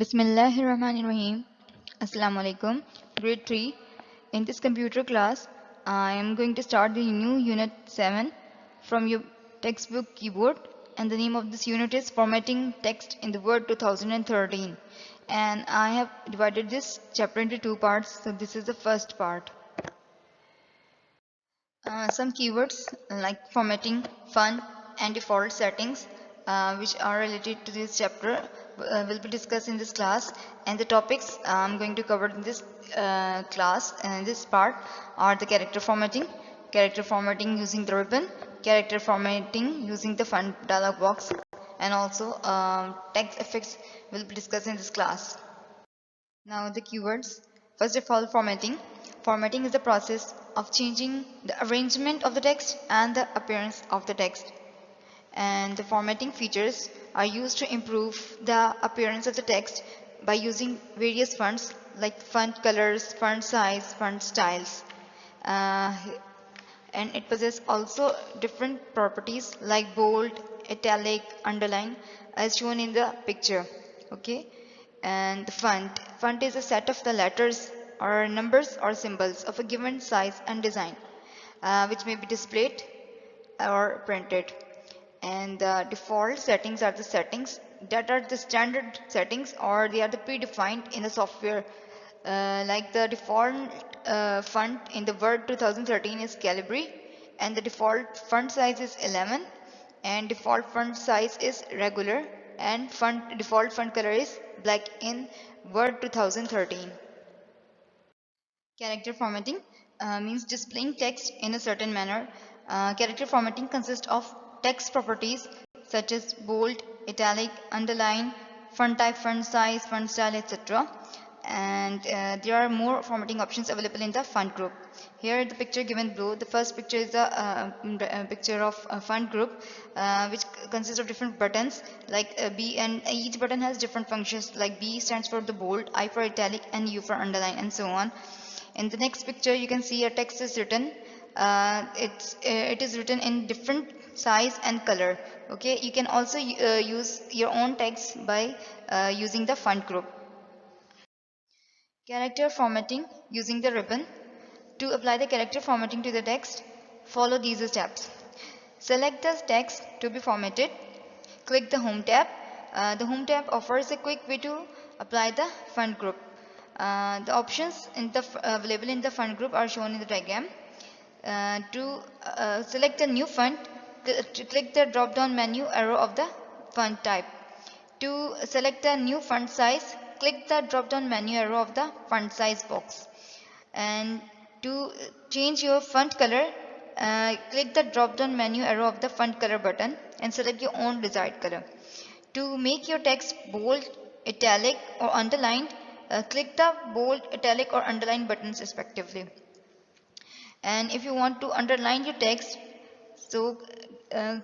Bismillahirrahmanirrahim. Assalamu alaikum. Grade 3. In this computer class, I am going to start the new unit 7 from your textbook keyboard, and the name of this unit is Formatting Text in the Word 2013. And I have divided this chapter into two parts, so this is the first part. Some keywords like formatting, font, and default settings, which are related to this chapter, will be discussed in this class. And the topics I'm going to cover in this class and this part are the character formatting using the ribbon, character formatting using the font dialog box, and also text effects will be discussed in this class. Now the keywords. First of all, formatting. Formatting is the process of changing the arrangement of the text and the appearance of the text. And the formatting features are used to improve the appearance of the text by using various fonts like font colors, font size, font styles. Uh, and it possesses also different properties like bold, italic, underline as shown in the picture. Okay, and the font is a set of the letters or numbers or symbols of a given size and design, which may be displayed or printed. And the default settings are the settings that are the standard settings, or they are the predefined in the software. Like the default font in the Word 2013 is Calibri, and the default font size is 11, and default font size is regular, and default font color is black in Word 2013. Character formatting means displaying text in a certain manner. Character formatting consists of text properties such as bold, italic, underline, font type, font size, font style, etc. And there are more formatting options available in the font group. Here the picture given below, the first picture is a picture of a font group, which consists of different buttons like B, and each button has different functions like B stands for the bold, I for italic, and U for underline, and so on. In the next picture you can see a text is written. It is written in different size and color. Okay, you can also use your own text by using the font group. Character formatting using the ribbon. To apply the character formatting to the text, follow these steps. Select the text to be formatted. Click the Home tab. The Home tab offers a quick way to apply the font group. The options available in the font group are shown in the diagram. To select a new font, click the drop down menu arrow of the font type. To select a new font size, click the drop down menu arrow of the font size box. And to change your font color, click the drop down menu arrow of the font color button and select your own desired color. To make your text bold, italic, or underlined, click the bold, italic, or underline buttons respectively. And if you want to underline your text, so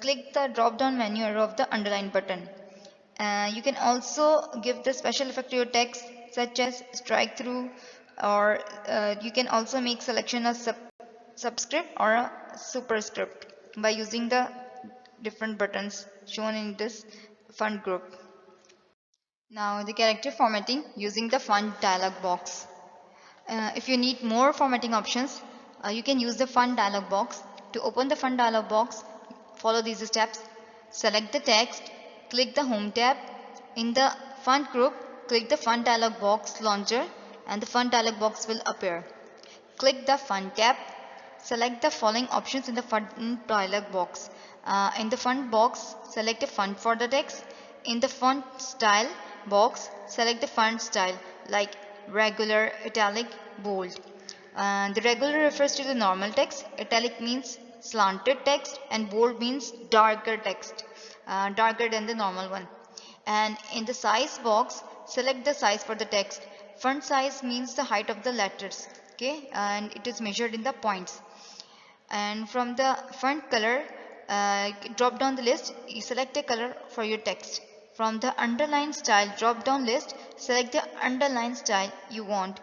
click the drop down menu arrow of the underline button. You can also give the special effect to your text such as strike through, or you can also make selection of subscript or a superscript by using the different buttons shown in this font group. Now the character formatting using the font dialog box. If you need more formatting options, you can use the font dialog box. To open the font dialog box, follow these steps. Select the text, click the Home tab. In the font group, click the font dialog box launcher and the font dialog box will appear. Click the font tab. Select the following options in the font dialog box. In the font box, select a font for the text. In the font style box, select the font style like regular, italic, bold. The regular refers to the normal text, italic means slanted text, and bold means darker text, darker than the normal one. And in the size box, select the size for the text. Font size means the height of the letters, okay, and it is measured in the points. And from the font color, drop down the list, you select a color for your text. From the underline style drop down list, select the underline style you want.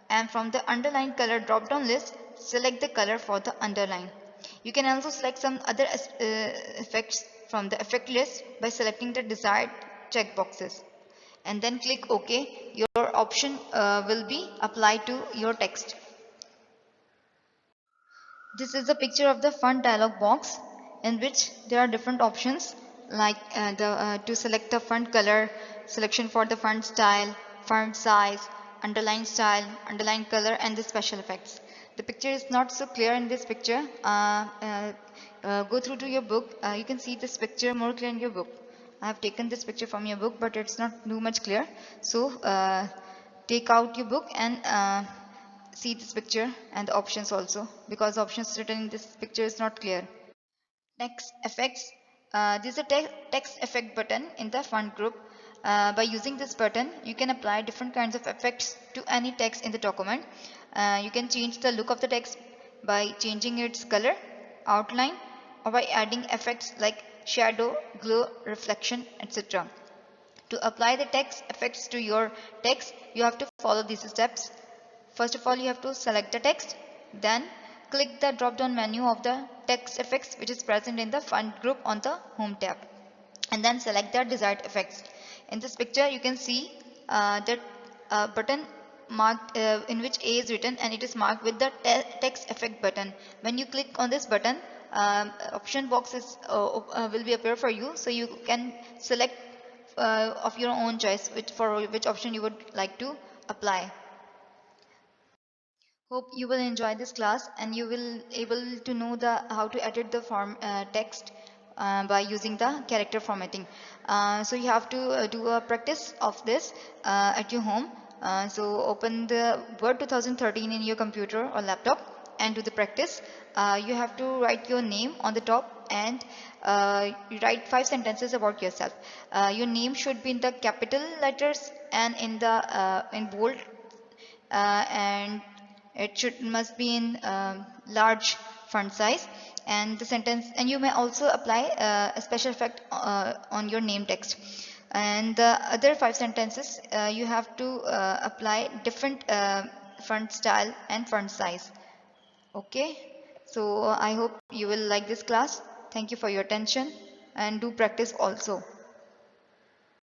And from the underline color drop down list, select the color for the underline. You can also select some other effects from the effect list by selecting the desired checkboxes. and then click OK. Your option will be applied to your text. This is a picture of the font dialog box in which there are different options like to select the font color, selection for the font style, font size, underline color, and the special effects. The picture is not so clear in this picture. Go through to your book. You can see this picture more clear in your book. I have taken this picture from your book, but it's not too much clear. So take out your book and see this picture and the options also, because the options written in this picture is not clear. Text effects. This is a text effect button in the font group. By using this button, you can apply different kinds of effects to any text in the document. You can change the look of the text by changing its color, outline, or by adding effects like shadow, glow, reflection, etc. To apply the text effects to your text, you have to follow these steps. First of all, you have to select the text, then click the drop down menu of the text effects which is present in the font group on the home tab, and then select the desired effects. In this picture you can see that button marked in which A is written, and it is marked with the text effect button. When you click on this button, option boxes will be appear for you, so you can select of your own choice for which option you would like to apply. Hope you will enjoy this class and you will able to know the how to edit the form text by using the character formatting. So you have to do a practice of this at your home. So open the Word 2013 in your computer or laptop and do the practice. You have to write your name on the top and you write 5 sentences about yourself. Your name should be in the capital letters and in the in bold, and it must be in large font size, and the sentence, and you may also apply a special effect on your name text. And the other 5 sentences you have to apply different font style and font size. Okay, so I hope you will like this class. Thank you for your attention, and do practice also.